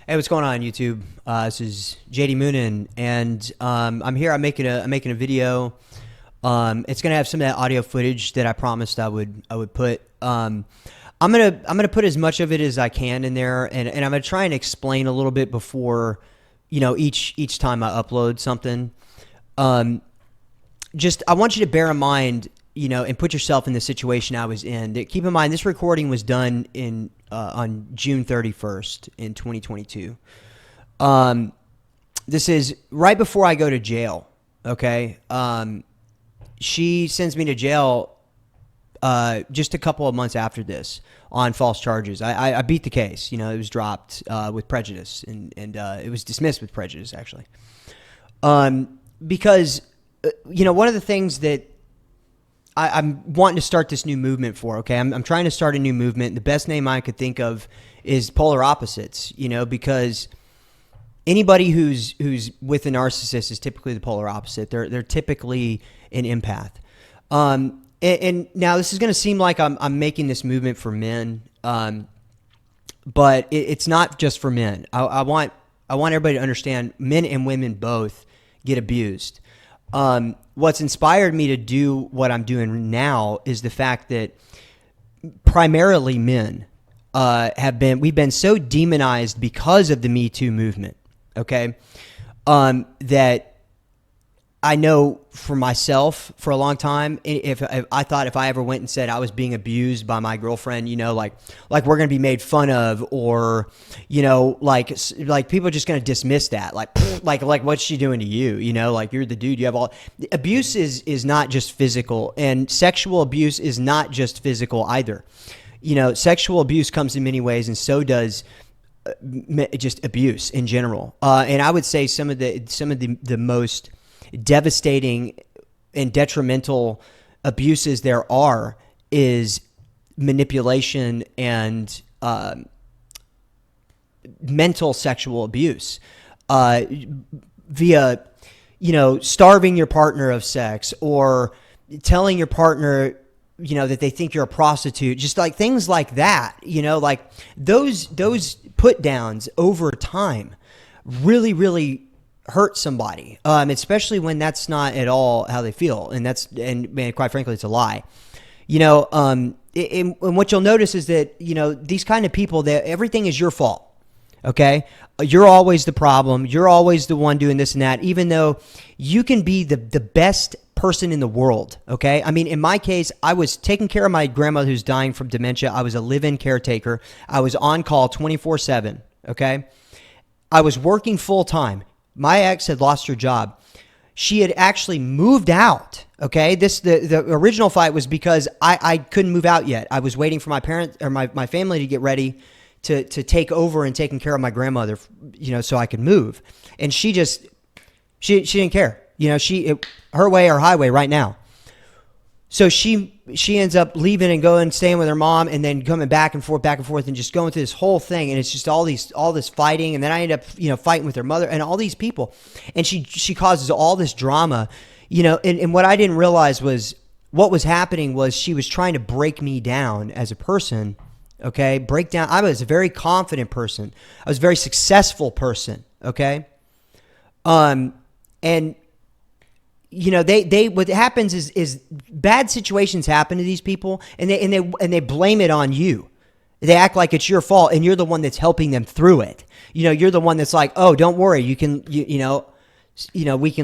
Hey, what's going on, YouTube? This is JD Moonin, and I'm here. I'm making a video. It's gonna have some of that audio footage that I promised I would put. I'm gonna put as much of it as I can in there, and I'm gonna try and explain a little bit before, each time I upload something. Just I want you to bear in mind, and put yourself in the situation I was in. Keep in mind, this recording was done on June 31st in 2022. This is right before I go to jail. Okay. She sends me to jail just a couple of months after this on false charges. I beat the case. It was dropped with prejudice, and it was dismissed with prejudice, actually. Because one of the things that I'm wanting to start this new movement for, okay? I'm trying to start a new movement. The best name I could think of is Polar Opposites, because anybody who's with a narcissist is typically the polar opposite. They're typically an empath. And now this is going to seem like I'm making this movement for men, but it's not just for men. I want everybody to understand men and women both get abused. What's inspired me to do what I'm doing now is the fact that primarily men we've been so demonized because of the Me Too movement. Okay. That I know for myself for a long time, if I thought if I ever went and said I was being abused by my girlfriend, like we're going to be made fun of, or, like people are just going to dismiss that. Like what's she doing to you? Like you're the dude, you have all abuse is not just physical, and sexual abuse is not just physical either. Sexual abuse comes in many ways, and so does just abuse in general. And I would say some of the most devastating and detrimental abuses there are is manipulation and mental sexual abuse via starving your partner of sex, or telling your partner that they think you're a prostitute, just like things like that. Like those put downs over time really hurt somebody, especially when that's not at all how they feel, and quite frankly, it's a lie. And what you'll notice is that these kind of people, that everything is your fault. Okay, you're always the problem. You're always the one doing this and that, even though you can be the best person in the world. Okay, I mean, in my case, I was taking care of my grandmother who's dying from dementia. I was a live-in caretaker. I was on call 24/7. Okay, I was working full time. My ex had lost her job. She had actually moved out. Okay, the original fight was because I couldn't move out yet. I was waiting for my parents or my family to get ready to take over and taking care of my grandmother, so I could move. And she didn't care. Her way or highway right now. So she ends up leaving and going and staying with her mom, and then coming back and forth, and just going through this whole thing. And it's just all this fighting. And then I end up, fighting with her mother and all these people. And she causes all this drama, and what I didn't realize was what was happening was she was trying to break me down as a person. Okay. Break down. I was a very confident person. I was a very successful person. Okay. And what happens is bad situations happen to these people, and they blame it on you. They act like it's your fault, and you're the one that's helping them through it. You're the one that's like, oh, don't worry, we can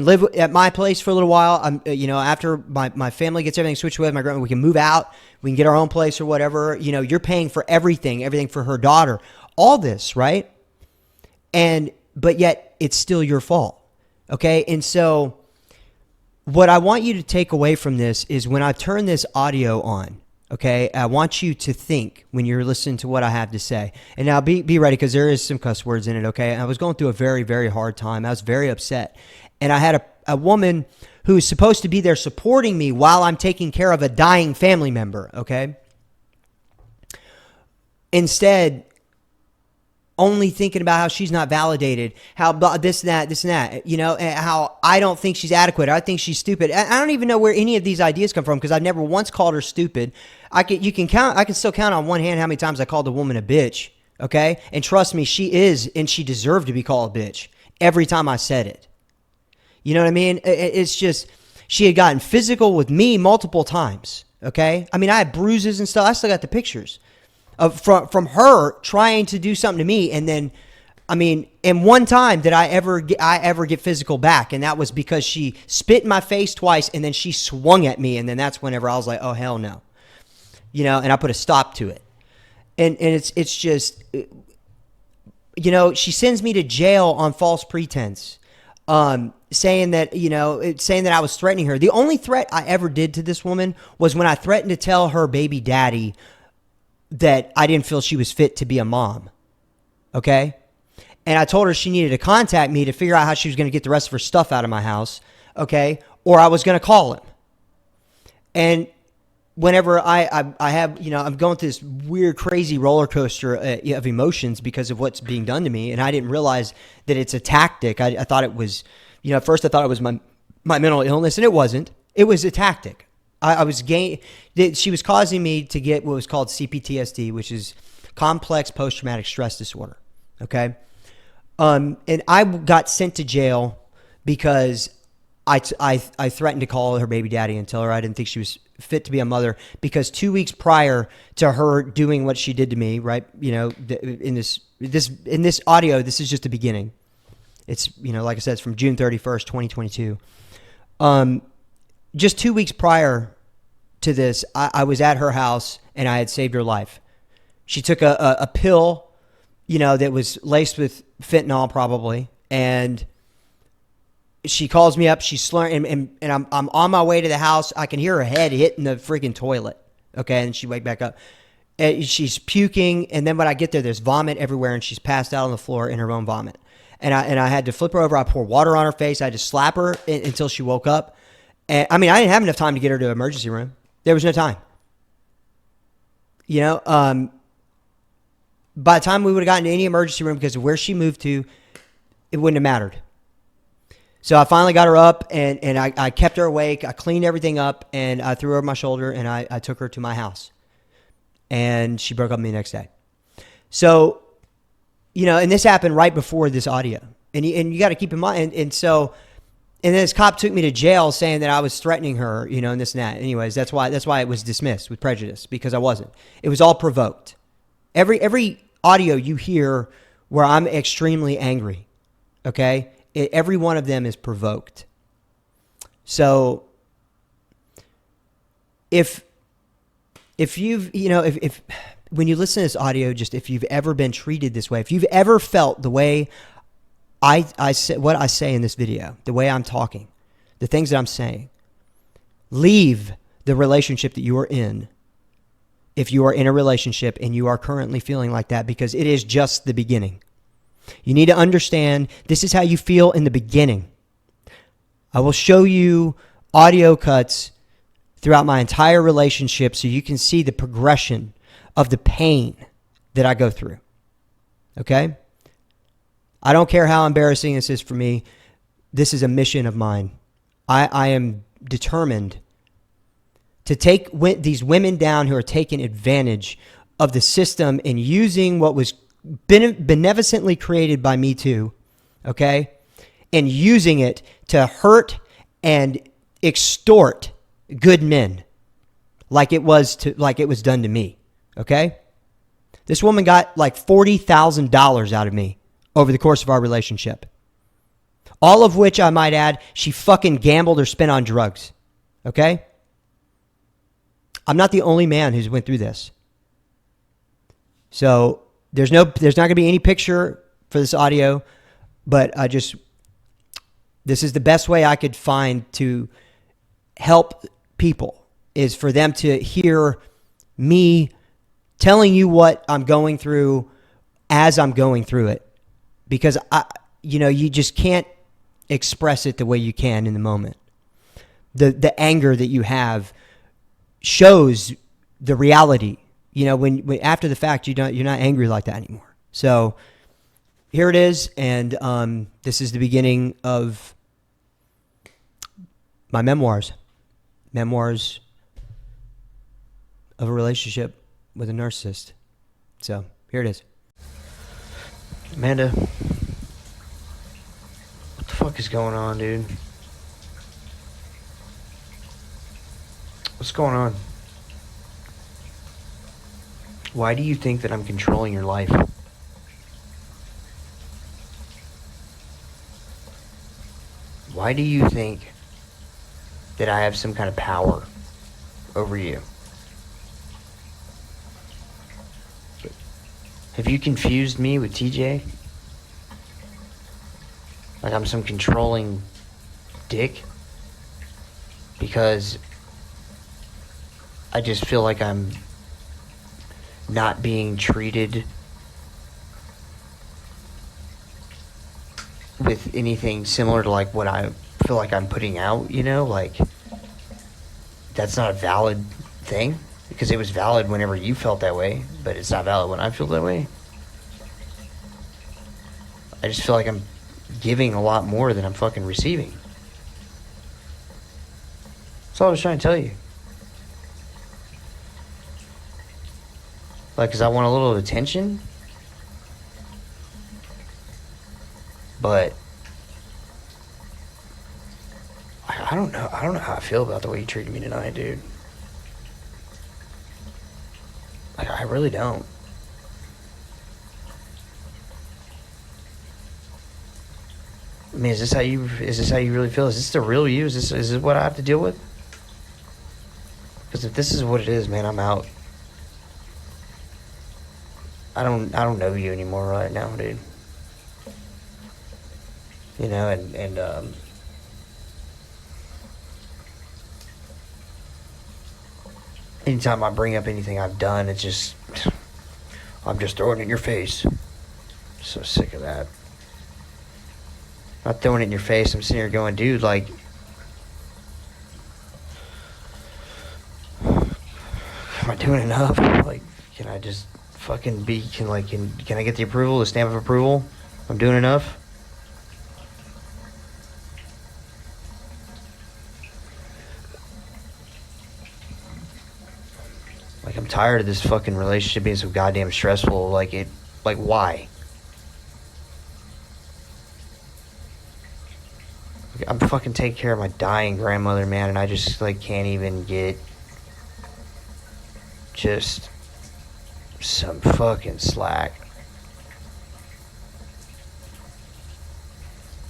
live at my place for a little while. After my family gets everything switched with my grandma, we can move out, we can get our own place or whatever. You're paying for everything for her daughter, all this, right? But yet it's still your fault. Okay. And so what I want you to take away from this is when I turn this audio on, okay, I want you to think when you're listening to what I have to say. And now be ready, because there is some cuss words in it, okay? And I was going through a very, very hard time. I was very upset. And I had a woman who is supposed to be there supporting me while I'm taking care of a dying family member, okay? Instead, only thinking about how she's not validated, how this and that, and how I don't think she's adequate. I think she's stupid. I don't even know where any of these ideas come from, because I've never once called her stupid. I can still count on one hand how many times I called a woman a bitch. Okay? And trust me, she is, and she deserved to be called a bitch every time I said it. You know what I mean? It's just, she had gotten physical with me multiple times. Okay? I mean, I had bruises and stuff. I still got the pictures of from her trying to do something to me. And then, I mean, and one time did I ever get physical back, and that was because she spit in my face twice, and then she swung at me, and then that's whenever I was like, oh hell no, you know, and I put a stop to it. And it's just, you know, she sends me to jail on false pretense, saying that I was threatening her. The only threat I ever did to this woman was when I threatened to tell her baby daddy that I didn't feel she was fit to be a mom. Okay? And I told her she needed to contact me to figure out how she was going to get the rest of her stuff out of my house, okay? Or I was going to call him. And whenever I have, you know, I'm going through this weird, crazy roller coaster of emotions because of what's being done to me, and I didn't realize that it's a tactic. I thought it was, you know, at first I thought it was my mental illness, and it wasn't. It was a tactic. She was causing me to get what was called CPTSD, which is complex post-traumatic stress disorder, okay? And I got sent to jail because I threatened to call her baby daddy and tell her I didn't think she was fit to be a mother, because 2 weeks prior to her doing what she did to me, right? You know, in this audio, this is just the beginning. It's, you know, like I said, it's from June 31st, 2022. Just 2 weeks prior to this, I was at her house and I had saved her life. She took a pill, you know, that was laced with fentanyl probably, and she calls me up. She's slurring, and I'm on my way to the house. I can hear her head hitting the freaking toilet. Okay, and she wake back up. And she's puking, and then when I get there, there's vomit everywhere, and she's passed out on the floor in her own vomit. And I had to flip her over. I pour water on her face. I had to slap her until she woke up. And I mean, I didn't have enough time to get her to the emergency room. There was no time. You know, by the time we would have gotten to any emergency room, because of where she moved to, it wouldn't have mattered. So I finally got her up, and I kept her awake. I cleaned everything up, and I threw her over my shoulder, and I took her to my house. And she broke up with me the next day. So, you know, and this happened right before this audio. And you got to keep in mind, and then this cop took me to jail saying that I was threatening her, you know, and this and that. Anyways, that's why it was dismissed with prejudice, because I wasn't. It was all provoked. Every audio you hear where I'm extremely angry, okay? Every one of them is provoked. So if you've, you know, if when you listen to this audio, just if you've ever been treated this way, if you've ever felt the way I say, what I say in this video, the way I'm talking, the things that I'm saying, leave the relationship that you are in. If you are in a relationship and you are currently feeling like that, because it is just the beginning. You need to understand this is how you feel in the beginning. I will show you audio cuts throughout my entire relationship so you can see the progression of the pain that I go through. Okay? I don't care how embarrassing this is for me. This is a mission of mine. I am determined to take these women down who are taking advantage of the system and using what was beneficently created by Me Too, okay? And using it to hurt and extort good men like it was done to me, okay? This woman got like $40,000 out of me over the course of our relationship. All of which, I might add, she fucking gambled or spent on drugs, okay? I'm not the only man who's went through this. So there's not going to be any picture for this audio, but this is the best way I could find to help people, is for them to hear me telling you what I'm going through as I'm going through it. Because you just can't express it the way you can in the moment. The anger that you have shows the reality. You know, when after the fact, you're not angry like that anymore. So here it is, and this is the beginning of my memoirs of a relationship with a narcissist. So here it is. Amanda, what the fuck is going on, dude? What's going on? Why do you think that I'm controlling your life? Why do you think that I have some kind of power over you? Have you confused me with TJ? Like I'm some controlling dick? Because I just feel like I'm not being treated with anything similar to like what I feel like I'm putting out, you know? Like, that's not a valid thing. Because it was valid whenever you felt that way, but it's not valid when I feel that way. I just feel like I'm giving a lot more than I'm fucking receiving. That's all I was trying to tell you. Like, because I want a little attention. But I don't know. I don't know how I feel about the way you treated me tonight, dude. Like, I really don't. I mean, is this how you really feel? Is this the real you? Is this what I have to deal with? Because if this is what it is, man, I'm out. I don't know you anymore right now, dude. You know, and anytime I bring up anything I've done, it's just, I'm just throwing it in your face. So sick of that. Not throwing it in your face. I'm sitting here going, dude, like, am I doing enough? Like, can I just fucking be, can I get the approval, the stamp of approval? I'm doing enough? Like, I'm tired of this fucking relationship being so goddamn stressful. Like, why? Like, I'm fucking taking care of my dying grandmother, man, and I just, like, can't even get just some fucking slack.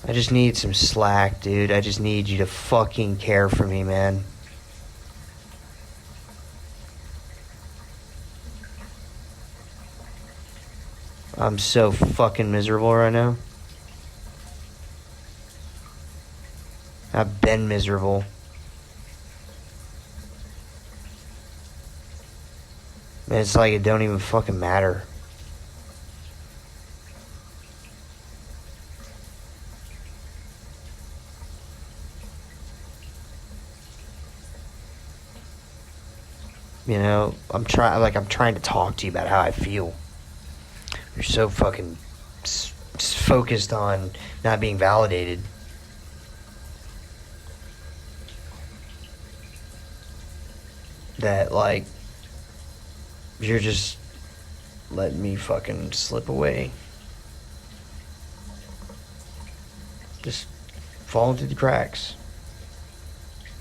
I just need some slack, dude. I just need you to fucking care for me, man. I'm so fucking miserable right now. I've been miserable. Man, it's like it don't even fucking matter. You know, I'm trying to talk to you about how I feel. You're so fucking focused on not being validated. That, like, you're just letting me fucking slip away. Just falling through the cracks.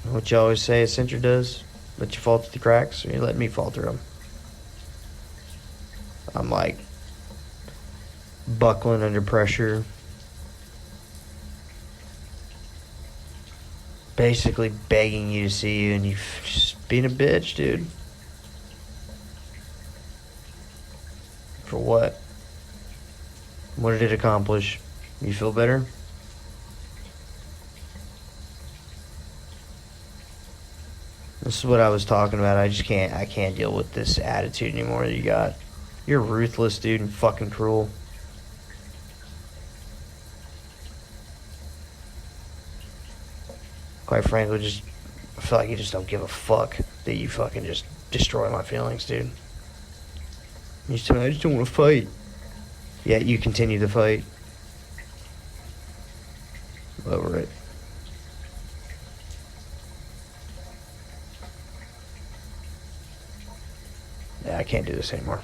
What you always say a cincher does? Let you fall through the cracks, or you let me fall through them. I'm like buckling under pressure. Basically begging you to see you, and you just being a bitch, dude. For what? What did it accomplish? You feel better? This is what I was talking about. I can't deal with this attitude anymore that you got. You're ruthless, dude, and fucking cruel. Quite frankly, I feel like you just don't give a fuck that you fucking just destroy my feelings, dude. You just tell me, I just don't want to fight. Yet you continue to fight. Over it. Yeah, I can't do this anymore.